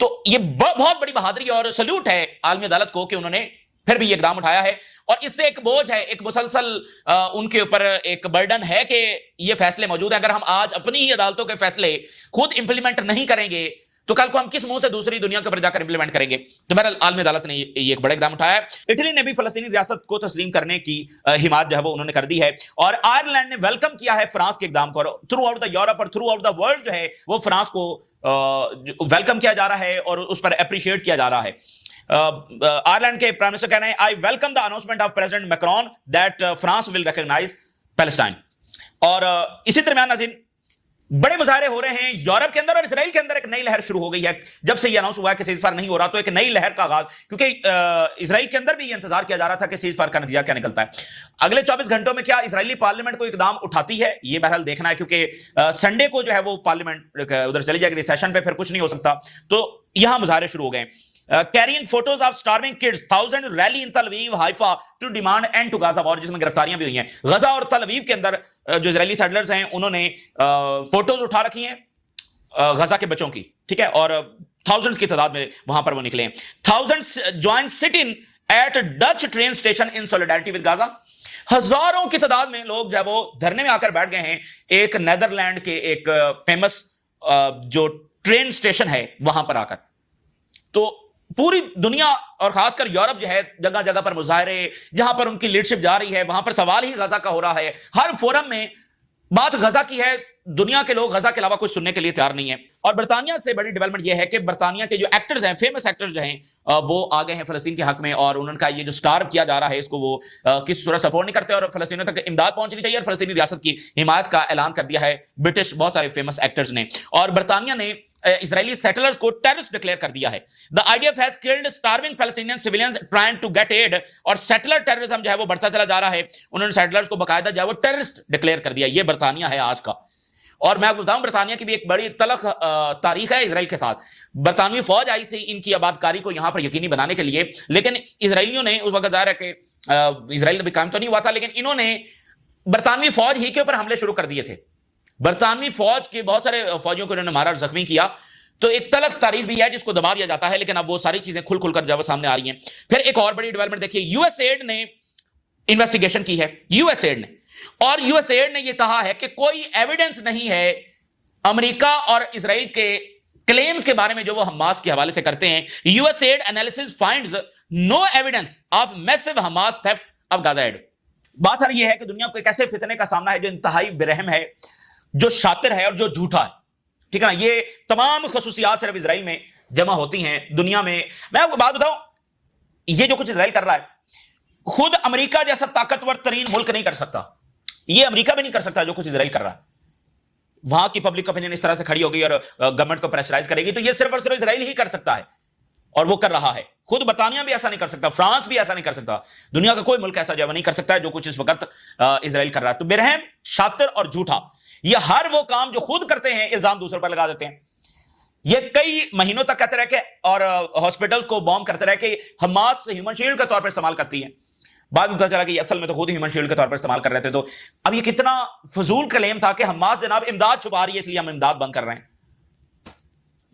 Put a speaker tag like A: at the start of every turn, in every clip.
A: تو یہ بہت بڑی بہادری اور سلوٹ ہے عالمی عدالت کو کہ انہوں نے پھر بھی یہ اقدام اٹھایا ہے، اور اس سے ایک بوجھ ہے، ایک مسلسل ان کے اوپر ایک برڈن ہے کہ یہ فیصلے موجود ہیں۔ اگر ہم آج اپنی ہی عدالتوں کے فیصلے خود امپلیمنٹ نہیں کریں گے تو کل کو ہم کس منہ سے دوسری دنیا کے اوپر جا کر امپلیمنٹ کریں گے؟ تو بہرحال عالمی عدالت نے یہ ایک بڑا اقدام اٹھایا ہے۔ اٹلی نے بھی فلسطینی ریاست کو تسلیم کرنے کی حمایت جو ہے وہ انہوں نے کر دی ہے، اور آئرلینڈ نے ویلکم کیا ہے فرانس کے اقدام کو، تھرو آؤٹ دا یورپ اور تھرو آؤٹ دا ورلڈ جو ہے وہ فرانس کو ویلکم کیا جا رہا ہے اور اس پر اپریشیٹ کیا جا رہا ہے۔ آئرلینڈ کے پرائم منسٹر کہہ رہے ہیں I welcome the announcement of President Macron that France will recognise Palestine. اور اسی درمیان ناظرین بڑے مظاہرے ہو رہے ہیں یورپ کے اندر اور اسرائیل کے اندر، ایک نئی لہر شروع ہو گئی ہے جب سے یہ اناؤنس ہوا ہے کہ سیز فائر نہیں ہو رہا، تو ایک نئی لہر کا آغاز، کیونکہ اسرائیل کے اندر بھی یہ انتظار کیا جا رہا تھا کہ سیز فائر کا نتیجہ کیا نکلتا ہے۔ اگلے 24 گھنٹوں میں کیا اسرائیلی پارلیمنٹ کو اقدام اٹھاتی ہے، یہ بہرحال دیکھنا ہے، کیونکہ سنڈے کو جو ہے وہ پارلیمنٹ ادھر چلی جائے گی سیشن پہ، پھر کچھ نہیں ہو سکتا۔ تو یہاں مظاہرے شروع ہو گئے ہیں۔ carrying photos of starving kids, thousands rally in Tel Aviv, Haifa to demand end to Gaza war، جس میں گرفتاریاں بھی ہوئی ہیں۔ غزہ اور تل اویو کے اندر جو اسرائیلی سیٹلرز ہیں انہوں نے فوٹوز اٹھا رکھی ہیں غزہ کے بچوں کی، ٹھیک ہے، اور تھاؤزنڈز کی تعداد میں وہاں پر وہ نکلے ہیں۔ Thousands join sitting at Dutch train station in solidarity with Gaza, ہزاروں کی تعداد میں لوگ جو ہے وہ دھرنے میں آ کر بیٹھ گئے ہیں ایک نیدرلینڈ کے ایک فیمس جو ٹرین اسٹیشن ہے وہاں پر آ کر۔ تو پوری دنیا اور خاص کر یورپ جو ہے جگہ جگہ پر مظاہرے، جہاں پر ان کی لیڈرشپ جا رہی ہے وہاں پر سوال ہی غزہ کا ہو رہا ہے، ہر فورم میں بات غزہ کی ہے، دنیا کے لوگ غزہ کے علاوہ کچھ سننے کے لیے تیار نہیں ہیں۔ اور برطانیہ سے بڑی ڈیولپمنٹ یہ ہے کہ برطانیہ کے جو ایکٹرز ہیں، فیمس ایکٹرز جو ہیں، وہ آگے ہیں فلسطین کے حق میں، اور انہوں نے کہا یہ جو سٹارو کیا جا رہا ہے اس کو وہ کسی صورت سپورٹ نہیں کرتے، اور فلسطینیوں تک امداد پہنچنی چاہیے، اور فلسطینی ریاست کی حمایت کا اعلان کر دیا ہے برٹش بہت سارے فیمس ایکٹرز نے۔ اور برطانیہ نے اسرائیلی سیٹلرز کو ٹیررسٹ ڈکلیئر کر دیا ہے۔ The IDF has killed starving Palestinian civilians trying to get aid، اور سیٹلر ٹیررزم جو ہے وہ بڑھتا چلا جا رہا ہے، انہوں نے سیٹلرز کو باقاعدہ جو ہے وہ ٹیررسٹ ڈکلیئر کر دیا۔ یہ برطانیہ ہے آج کا، اور میں آپ کو بتاؤں برطانیہ کی بھی ایک بڑی تلخ تاریخ ہے اسرائیل کے ساتھ۔ برطانوی فوج آئی تھی ان کی آبادکاری کو یہاں پر یقینی بنانے کے لیے، لیکن اسرائیلیوں نے اس وقت ظاہر ہے کہ اسرائیل ابھی قائم تو نہیں ہوا تھا، لیکن انہوں نے برطانوی فوج ہی کے اوپر حملے شروع کر دیے تھے۔ برطانوی فوج کے بہت سارے فوجیوں کو انہوں نے مارا اور زخمی کیا۔ تو ایک تلخ تاریخ بھی ہے جس کو دبا دیا جاتا ہے، لیکن اب وہ ساری چیزیں کھل کر جب سامنے آ رہی ہیں۔ پھر ایک اور بڑی ڈیولپمنٹ دیکھیے، یو ایس ایڈ نے انویسٹیگیشن کی ہے، یو ایس ایڈ نے، اور یو ایس ایڈ نے یہ کہا ہے کہ کوئی ایویڈنس نہیں ہے امریکہ اور اسرائیل کے کلیمز کے بارے میں جو وہ حماس کے حوالے سے کرتے ہیں۔ U S aid analysis finds no evidence of massive Hamas theft of Gaza aid. بات سر یہ ہے کہ دنیا کو ایک ایسے فتنے کا سامنا ہے جو انتہائی برہم ہے، جو شاطر ہے اور جو جھوٹا ہے، ٹھیک ہے نا۔ یہ تمام خصوصیات صرف اسرائیل میں جمع ہوتی ہیں دنیا میں۔ میں آپ کو بات بتاؤں، یہ جو کچھ اسرائیل کر رہا ہے خود امریکہ جیسا طاقتور ترین ملک نہیں کر سکتا، یہ امریکہ بھی نہیں کر سکتا جو کچھ اسرائیل کر رہا ہے۔ وہاں کی پبلک اوپینین اس طرح سے کھڑی ہوگی اور گورنمنٹ کو پریشرائز کرے گی، تو یہ صرف اور صرف اسرائیل ہی کر سکتا ہے، اور وہ کر رہا ہے۔ خود برطانیہ بھی ایسا نہیں کر سکتا، فرانس بھی ایسا نہیں کر سکتا، دنیا کا کوئی ملک ایسا جو نہیں کر سکتا ہے جو کچھ اس وقت اسرائیل کر رہا ہے۔ تو برہم، شاطر اور جھوٹا، یہ ہر وہ کام جو خود کرتے ہیں الزام دوسروں پر لگا دیتے ہیں۔ یہ کئی مہینوں تک کہتے رہے کہ اور ہاسپٹلز کو بوم کرتے رہے کہ حماس ہیومن شیلڈ کے طور پر استعمال کرتی ہے، بعد میں پتہ چلا کہ یہ اصل میں تو خود ہیومن شیلڈ کے طور پر استعمال کر رہے تھے۔ تو اب یہ کتنا فضول کلیم تھا کہ حماس جناب امداد چھپا رہی ہے اس لیے ہم امداد بند کر رہے ہیں۔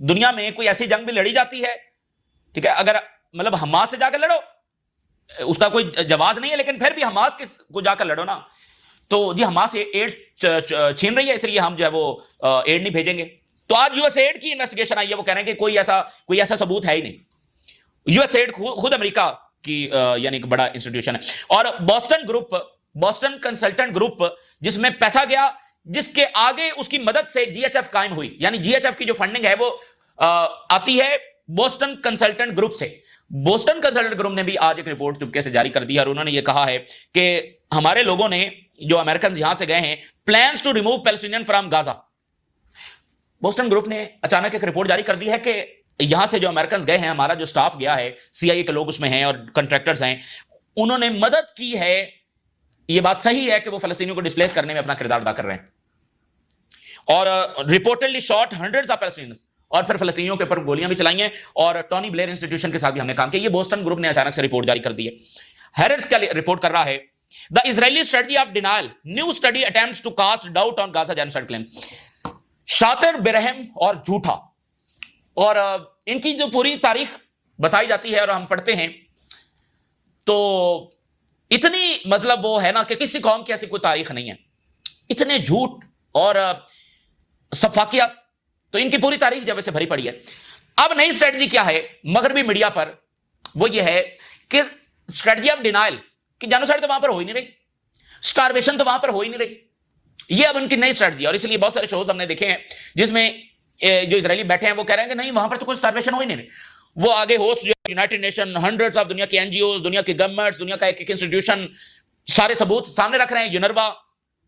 A: دنیا میں کوئی ایسی جنگ بھی لڑی جاتی ہے، ٹھیک ہے، اگر مطلب حماس سے جا کر لڑو اس کا کوئی جواز نہیں ہے، لیکن پھر بھی حماس کو جا کر لڑو نا۔ تو جی حماس ایڈ چھین رہی ہے اس لیے ہم جو ہے وہ ایڈ نہیں بھیجیں گے۔ تو آج یو ایس ایڈ کی انویسٹیگیشن آئی ہے، وہ کہہ رہے ہیں کہ کوئی ایسا ثبوت ہے ہی نہیں۔ یو ایس ایڈ خود امریکہ کی یعنی کہ بڑا انسٹیٹیوشن ہے۔ اور بوسٹن کنسلٹنٹ گروپ جس میں پیسہ گیا، جس کے آگے اس کی مدد سے جی ایچ ایف قائم ہوئی، یعنی جی ایچ ایف کی جو فنڈنگ ہے وہ آتی ہے بوسٹن کنسلٹنٹ گروپ سے۔ بوسٹن کنسلٹنٹ گروپ نے بھی آج ایک رپورٹ چپکے سے جاری کر دی ہے، اور انہوں نے یہ کہا ہے کہ ہمارے لوگوں نے جو امریکنز یہاں سے گئے ہیں plans to remove Palestinian from Gaza. Boston group نے اچانک ایک رپورٹ جاری کر دی ہے کہ یہاں سے جو امریکنز گئے ہیں، ہمارا جو سٹاف گیا ہے، سی آئی اے کے لوگ اس میں ہیں اور کنٹریکٹرز ہیں، انہوں نے مدد کی ہے۔ یہ بات صحیح ہے کہ وہ فلسطینیوں کو ڈسپلیس کرنے میں اپنا کردار ادا کر رہے ہیں، اور رپورٹڈلی شاٹ ہنڈریڈز آف پیلسٹینیئنز، اور پھر فلسطینیوں کے اوپر گولیاں بھی چلائی ہیں، اور ٹونی بلیئر انسٹیٹیوشن کے ساتھ بھی ہم نے کام کیا۔ یہ بوسٹن گروپ نے اچانک سے رپورٹ جاری کر دی ہے۔ ہیرٹس کا رپورٹ کر رہا ہے The Israeli strategy of denial, new study attempts to cast doubt on Gaza genocide claim۔ شاطر، برہم اور جھوٹا، اور ان کی جو پوری تاریخ بتائی جاتی ہے اور ہم پڑھتے ہیں تو اتنی مطلب وہ ہے نا کہ کسی قوم کی ایسی کوئی تاریخ نہیں ہے. اتنے جھوٹ اور سفاکیات, تو ان کی پوری تاریخ جب سے بھری پڑی ہے. اب نئی اسٹریٹجی کیا ہے مغربی میڈیا پر, وہ یہ ہے کہ اسٹریٹجی آف ڈینائل, کہ جینوسائیڈ تو وہاں پر ہو ہی نہیں رہی, اسٹارویشن تو وہاں پر ہو ہی نہیں رہی. یہ اب ان کی نئی اسٹریٹجی, اور اس لیے بہت سارے شوز ہم نے دیکھے ہیں جس میں جو اسرائیلی بیٹھے ہیں وہ کہہ رہے ہیں کہ نہیں وہاں پر تو کوئی اسٹارویشن ہو ہی نہیں رہی. وہ آگے host United nation, hundreds of دنیا کے این جی اوز, دنیا کی گورنمنٹس, دنیا کا ایک انسٹیٹیوشن سارے ثبوت سامنے رکھ رہے ہیں, یونروا,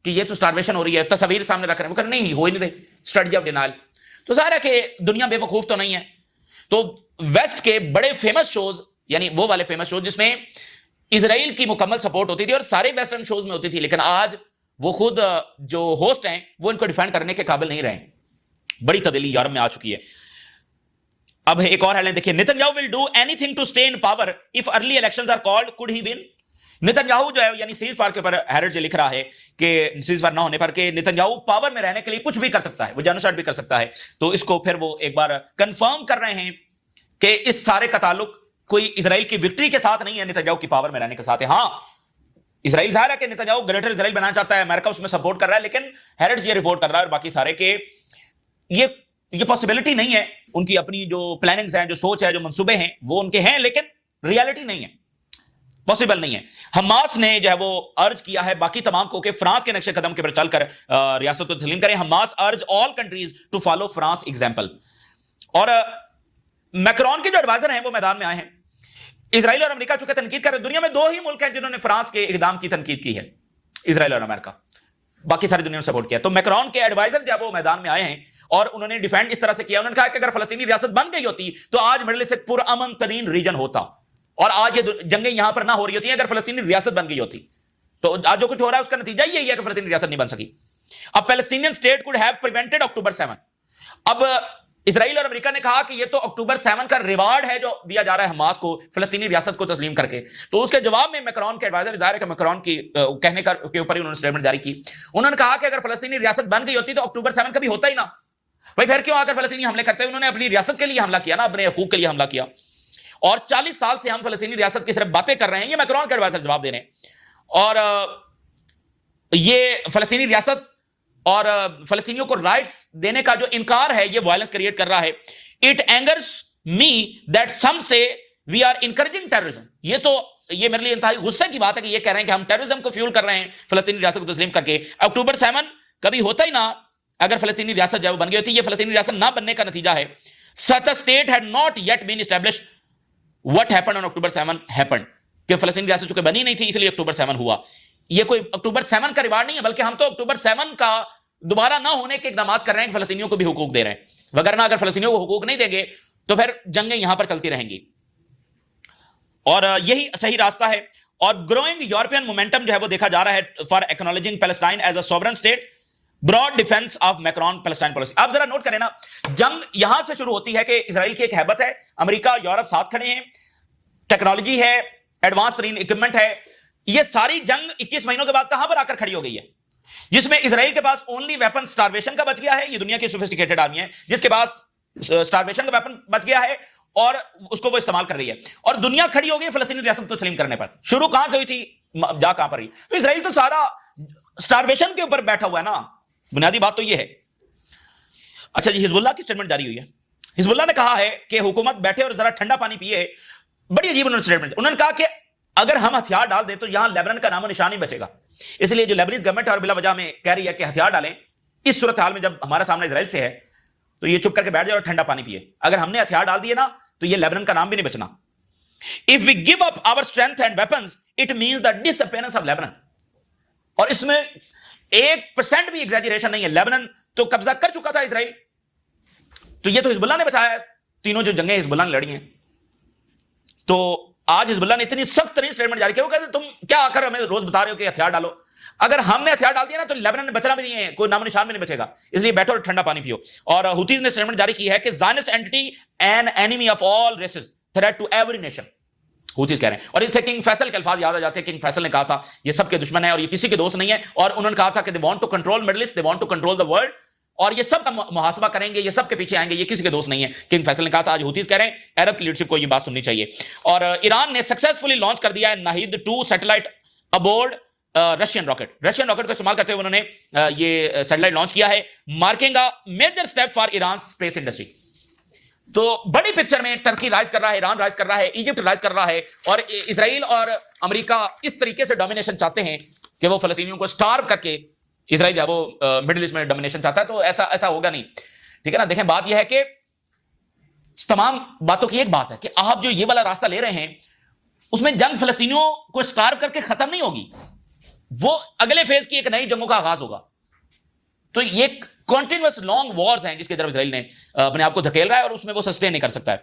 A: کہ یہ تو اسٹارویشن ہو رہی ہے, تصاویر سامنے رکھ رہے ہیں, وہ کہہ رہے ہیں نہیں ہو ہی نہیں رہی, اسٹریٹجی آف ڈینائل. تو ظاہر ہے کہ دنیا بے وقوف تو نہیں ہے. تو ویسٹ کے بڑے فیمس شوز, یعنی وہ والے فیمس شوز جس میں اسرائیل کی مکمل سپورٹ ہوتی تھی اور سارے ویسٹرن شوز میں ہوتی تھی, لیکن آج وہ خود جو ہوسٹ ہیں وہ ان کو ڈیفینڈ کرنے کے قابل نہیں رہے. بڑی تبدیلی یورپ میں آ چکی ہے. اب ایک اور ہیڈلائن دیکھیے, Netanyahu will do anything to stay in power if early elections are called, could he win. Netanyahu جو ہے یعنی سیز فائر کے اوپر ہیرڈ جو لکھ رہا ہے کہ سیز فائر نہ ہونے پر کہ نیتن یاہو پاور میں رہنے کے لیے کچھ بھی کر سکتا ہے, وہ جینوسائیڈ بھی کر سکتا ہے. تو اس کو پھر وہ ایک بار کنفرم کر رہے ہیں کہ اس سارے کا تعلق کوئی اسرائیل کی وکٹری کے ساتھ نہیں ہے, نیتن یاہو کی پاور میں رہنے کے ساتھ ہے. ہاں اسرائیل ظاہر ہے کہ نیتن یاہو گریٹر اسرائیل بنانا چاہتا ہے, امریکہ اس میں سپورٹ کر رہا ہے, لیکن ہیرڈ یہ رپورٹ کر رہا ہے اور باقی سارے کہ یہ پاسبلٹی نہیں ہے. ان کی اپنی جو پلاننگز ہیں, جو سوچ ہے, جو منصوبے ہیں وہ ان کے ہیں, لیکن ریالٹی نہیں ہے, پاسبل نہیں ہے. حماس نے جو ہے وہ ارج کیا ہے باقی تمام کو کہ فرانس کے نقش قدم کے پر چل کر ریاست کو تسلیم کریں. Hamas urge all countries to follow France example. اور میکرون کے جو ایڈوائزر ہیں وہ میدان میں آئے ہیں. اسرائیل اور امریکہ چونکہ تنقید کر رہے ہیں, دنیا میں دو ہی ملک ہیں جنہوں نے فرانس کے اقدام کی تنقید کی ہے, اسرائیل اور امریکہ, باقی ساری دنیا نے سپورٹ کیا. تو میکرون کے ایڈوائزر جب وہ میدان میں آئے ہیں اور انہوں نے ڈیفینڈ اس طرح سے کیا, انہوں نے کہا کہ اگر فلسطینی ریاست بن گئی ہوتی تو آج مڈل ایسٹ ایک پرامن ترین ریجن ہوتا, اور آج یہ جنگیں یہاں پر نہ ہو رہی ہوتی ہیں اگر فلسطینی ریاست بن گئی ہوتی. تو آج جو کچھ ہو رہا ہے اس کا نتیجہ یہی ہے کہ فلسطینی ریاست نہیں بن سکی. اب پیلسٹینین اسٹیٹ کوڈ ہیو پریونٹڈ اکتوبر 7. اب اسرائیل اور امریکہ نے کہا کہ یہ تو اکتوبر 7 کا ریوارڈ ہے جو دیا جا رہا ہے حماس کو فلسطینی ریاست کو تسلیم کر کے. تو اس کے جواب میں میکرون کے ایڈوائزر, ظاہر ہے کہ میکرون کی کہنے کے اوپر ہی انہوں نے اسٹیٹمنٹ جاری کی. انہوں نے کہا کہ اگر فلسطینی ریاست بن گئی ہوتی تو اکتوبر 7 کبھی ہوتا ہی نہ. بھائی پھر کیوں آ کر فلسطینی حملے کرتے ہیں؟ انہوں نے اپنی ریاست کے لیے حملہ کیا نا, اپنے حقوق کے لیے حملہ کیا. اور 40 سال سے ہم فلسطینی ریاست کی صرف باتیں کر رہے ہیں, یہ میکرون کے ایڈوائزر جواب دے رہے ہیں. اور یہ فلسطینی ریاست اور فلسطینیوں کو رائٹس دینے کا جو انکار ہے یہ وائلنس کریٹ کر رہا ہے. It angers me that some say we are encouraging terrorism. یہ میرے لیے انتہائی غصے کی بات ہے کہ یہ کہہ رہے ہیں کہ ہم ٹیررزم کو فیول کر رہے ہیں فلسطینی ریاست کو تسلیم کر کے. اکتوبر 7 کبھی ہوتا ہی نہ اگر فلسطینی ریاست جو بن گئی ہوتی. یہ فلسطینی ریاست نہ بننے کا نتیجہ ہے. Such a state had not yet been established. What happened on October 7 happened. کہ فلسطینی ریاست چونکہ بنی نہیں تھی اس لیے اکتوبر 7 ہوا. یہ کوئی اکتوبر 7 کا ریوارڈ نہیں ہے, بلکہ ہم تو اکتوبر 7 کا دوبارہ نہ ہونے کے اقدامات کر رہے ہیں کہ فلسطینیوں کو بھی حقوق دے رہے ہیں. وگرنہ اگر فلسطینیوں کو حقوق نہیں دیں گے تو پھر جنگیں یہاں پر چلتی رہیں گی. اور یہی صحیح راستہ ہے. اور گروئنگ یورپین مومنٹم جو ہے وہ دیکھا جا رہا ہے for acknowledging Palestine as a sovereign state, broad defence of Macron Palestine policy. آپ ذرا نوٹ کریں نا, جنگ یہاں سے شروع ہوتی ہے کہ اسرائیل کی ایک ہیبت ہے, امریکہ یورپ ساتھ کھڑے ہیں, ٹیکنالوجی ہے, ایڈوانس ترین اکوپمنٹ ہے. یہ ساری جنگ 21 مہینوں کے بعد کہاں پر آ کر کھڑی ہو گئی ہے, جس میں اسرائیل کے پاس اونلی ویپن اسٹارویشن کا بچ گیا ہے. یہ دنیا کی سوفسٹیکیٹڈ آرمی ہے جس کے پاس اسٹارویشن کا ویپن بچ گیا ہے اور اس کو وہ استعمال کر رہی ہے. اور دنیا کھڑی ہو گئی فلسطینی ریاست تسلیم کرنے پر. شروع کہاں سے ہوئی تھی, جا کہاں پر رہی. تو اسرائیل تو سارا اسٹارویشن کے اوپر بیٹھا ہوا ہے نا. بنیادی بات تو یہ ہے. اچھا جی, حزب اللہ کی اسٹیٹمنٹ جاری ہوئی ہے. حزب اللہ نے کہا ہے کہ حکومت بیٹھے اور ذرا ٹھنڈا پانی پیے. بڑی عجیب انہوں نے اسٹیٹمنٹ. انہوں نے کہا کہ اگر ہم ہتھیار ڈال دیں تو یہاں لیبنان کا نام و نشان نہیں بچے گا. اس لیے جو لیبنیز گورنمنٹ ہے اور بلا وجہ میں کہہ رہی ہے کہ ہتھیار ڈالیں, اس صورتحال میں جب ہمارا سامنا اسرائیل سے ہے تو یہ چپ کر کے بیٹھ جائے اور ٹھنڈا پانی پیے. اگر ہم نے ہتھیار ڈال دیے نا تو یہ لیبنان کا نام بھی نہیں بچنا. If we give up our strength and weapons, it means the disappearance of Lebanon. اور اس میں 1% بھی ایگزیجریشن نہیں ہے. لیبنان تو قبضہ کر چکا تھا اسرائیل, تو یہ تو حزب اللہ نے بچایا ہے. تینوں جو جنگیں حزب اللہ نے لڑی ہیں, تو آج حزب اللہ نے اتنی سخت ترین اسٹیٹمنٹ جاری کیا. وہ کہتے تم کیا آ کر ہمیں روز بتا رہے ہو کہ ہتھیار ڈالو. اگر ہم نے ہتھیار ڈال دیا نا تو لیبنان میں بچنا بھی نہیں ہے, کوئی نام نشان بھی نہیں بچے گا. اس لیے بیٹھو اور ٹھنڈا پانی پیو. اور ہوتیز نے اسٹیٹمنٹ جاری کی ہے کہ Zionist entity an enemy of all races, threat to every nation. Houthis کہہ رہے ہیں. اور اس سے کنگ فیصل کے الفاظ یاد آ جاتے ہیں. کنگ فیصل نے کہا تھا یہ سب کے دشمن ہے اور یہ کسی کے دوست نہیں ہے. اور انہوں نے کہا تھا کہ they want to control Middle East, they want to control the world. اور یہ سب کا محاسبہ کریں گے, یہ سب کے پیچھے آئیں گے, یہ کسی کے دوست نہیں ہے. کنگ فیصل نے کہا تھا, آج ہوتیز کہہ رہے ہیں عرب کی لیڈرشپ کو یہ بات سننی چاہیے. اور ایران نے سکسیسفلی لانچ کر دیا ہے Nahid 2 satellite aboard Russian rocket کو استعمال کرتے ہوئے انہوں نے یہ سیٹلائٹ لانچ کیا ہے, marking a major step for Iran space industry. تو بڑی پکچر میں ترکی رائز کر رہا ہے, ایران رائز کر رہا ہے, ایجپٹ رائز کر رہا ہے, اور اسرائیل اور امریکہ اس طریقے سے ڈومینیشن چاہتے ہیں کہ وہ فلسطینیوں کو سٹارو کر کے, اسرائیل جو ہے وہ مڈل ایسٹ میں ڈومینیشن چاہتا ہے, تو ایسا ہوگا نہیں. ٹھیک ہے نا. دیکھیں بات یہ ہے کہ تمام باتوں کی ایک بات ہے کہ آپ جو یہ والا راستہ لے رہے ہیں اس میں جنگ فلسطینیوں کو سٹارو کر کے ختم نہیں ہوگی, وہ اگلے فیز کی ایک نئی جنگوں کا آغاز ہوگا. تو یہ کنٹینیوس لانگ وارز ہیں جس کی طرف اسرائیل نے اپنے آپ کو دھکیل رہا ہے, اور اس میں وہ سسٹین نہیں کر سکتا ہے.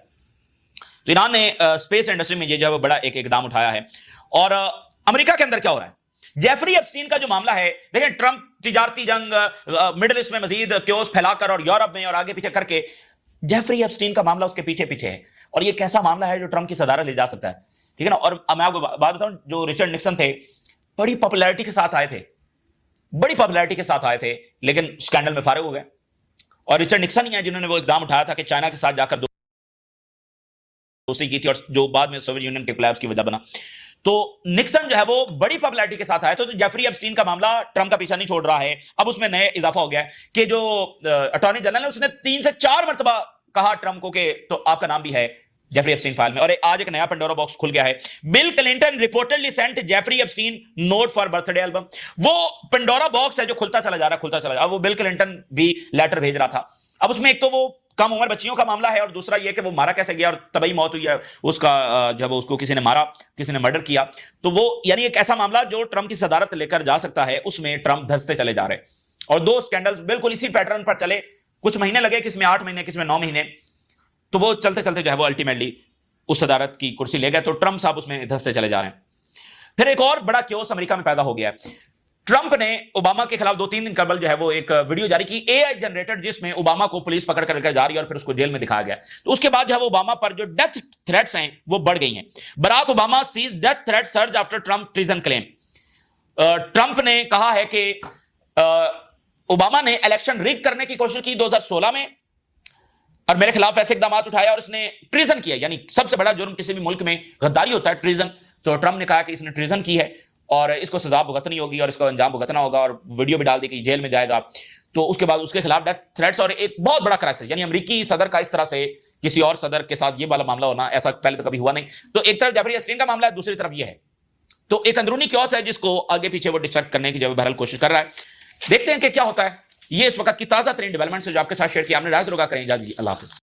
A: تو ایران نے اسپیس انڈسٹری میں یہ جو ہے وہ بڑا ایک اقدام اٹھایا ہے. اور امریکہ کے اندر کیا ہو رہا ہے, جیفری ایپسٹین کا جو معاملہ ہے, دیکھیں ٹرمپ تجارتی جنگ مڈل ایسٹ میں مزید کیوس پھیلا کر اور یورپ میں اور آگے پیچھے کر کے, جیفری ایپسٹین کا معاملہ اس کے پیچھے پیچھے ہے, اور یہ کیسا معاملہ ہے جو ٹرمپ کی صدارت لے جا سکتا ہے. ٹھیک ہے نا. اور میں آپ کو بات بتاؤں, جو رچرڈ نکسن تھے بڑی پاپولیرٹی کے ساتھ آئے تھے, لیکن اسکینڈل میں فارغ ہو گئے. اور رچرڈ نکسن ہی ہیں جنہوں نے وہ اقدام اٹھایا تھا کہ چائنا کے ساتھ جا کر دوستی کی تھی, اور جو بعد میں سوویت یونین کے کولیپس کی وجہ بنا. تو نکسن جو ہے وہ بڑی پاپولیرٹی کے ساتھ آئے تھے. تو جیفری ایپسٹین کا معاملہ ٹرمپ کا پیچھا نہیں چھوڑ رہا ہے. اب اس میں نئے اضافہ ہو گیا ہے کہ جو اٹارنی جنرل ہے اس نے 3 سے 4 مرتبہ کہا ٹرمپ کو کہ تو آپ کا نام بھی ہے جیفری ایپسٹین فائل میں. اور آج ایک نیا پنڈورا باکس کھل گیا ہے. Bill Clinton reportedly sent Jeffrey Epstein note for birthday album. وہ پنڈورا باکس ہے جو کھلتا چلا جا رہا ہے. وہ بل کلنٹن بھی لیٹر بھیج رہا تھا. اب اس میں ایک تو وہ کم عمر بچیوں کا معاملہ ہے, اور دوسرا یہ کہ وہ مارا کیسے گیا اور طبعی موت ہوئی ہے اس کا, جب اس کو کسی نے مارا, کسی نے مرڈر کیا. تو وہ یعنی ایک ایسا معاملہ جو ٹرمپ کی صدارت لے کر جا سکتا ہے, اس میں ٹرمپ دھستے چلے جا رہے. اور 2 سکینڈلز بالکل اسی پیٹرن پر چلے, کچھ مہینے لگے, کس میں 8 مہینے, کس میں 9 مہینے, تو وہ چلتے چلتے جو ہے وہ الٹیمیٹلی اس صدارت کی کرسی لے گئے. تو ٹرمپ صاحب اس میں دھستے چلے جا رہے ہیں. پھر ایک اور بڑا کیوس امریکہ میں پیدا ہو گیا ہے. ٹرمپ نے اوباما کے خلاف 2-3 دن قبل جو ہے وہ ایک ویڈیو جاری کی, اے آئی جنریٹڈ, جس میں اوباما کو پولیس پکڑ کر جا رہی ہے اور پھر اس کو جیل میں دکھایا گیا. تو اس کے بعد جو ہے وہ اوباما پر جو ڈیتھ تھریٹس ہیں وہ بڑھ گئی ہیں. Barack Obama sees death threat surge after Trump treason claim. Trump نے کہا ہے کہ اوباما نے الیکشن ریگ کرنے کی کوشش کی 2016 میں, اور میرے خلاف ایسے اقدامات اٹھائے, اور اس نے ٹریزن کیا. یعنی سب سے بڑا جرم کسی بھی ملک میں غداری ہوتا ہے, ٹریزن. تو ٹرمپ نے کہا کہ اس نے ٹریزن کی ہے اور اس کو سزا بھگتنی ہوگی اور اس کو انجام بھگتنا ہوگا, اور ویڈیو بھی ڈال دی کہ جیل میں جائے گا. تو اس کے بعد اس کے خلاف ڈیتھ تھریٹس, اور ایک بہت بڑا کرائسس, یعنی امریکی صدر کا اس طرح سے کسی اور صدر کے ساتھ یہ والا معاملہ ہونا, ایسا پہلے تو کبھی ہوا نہیں. تو ایک طرف جیفری ایپسٹین کا معاملہ ہے, دوسری طرف یہ ہے. تو ایک اندرونی کیوس ہے جس کو آگے پیچھے وہ ڈسٹریکٹ کرنے کی جو بہرحال کوشش کر رہا ہے. دیکھتے ہیں کہ کیا ہوتا ہے. یہ اس وقت کی تازہ ترین ڈیولپمنٹ سے جو آپ کے ساتھ شیئر کیا ہم نے. راز روگا کریں اجازت دیجیے. اللہ حافظ.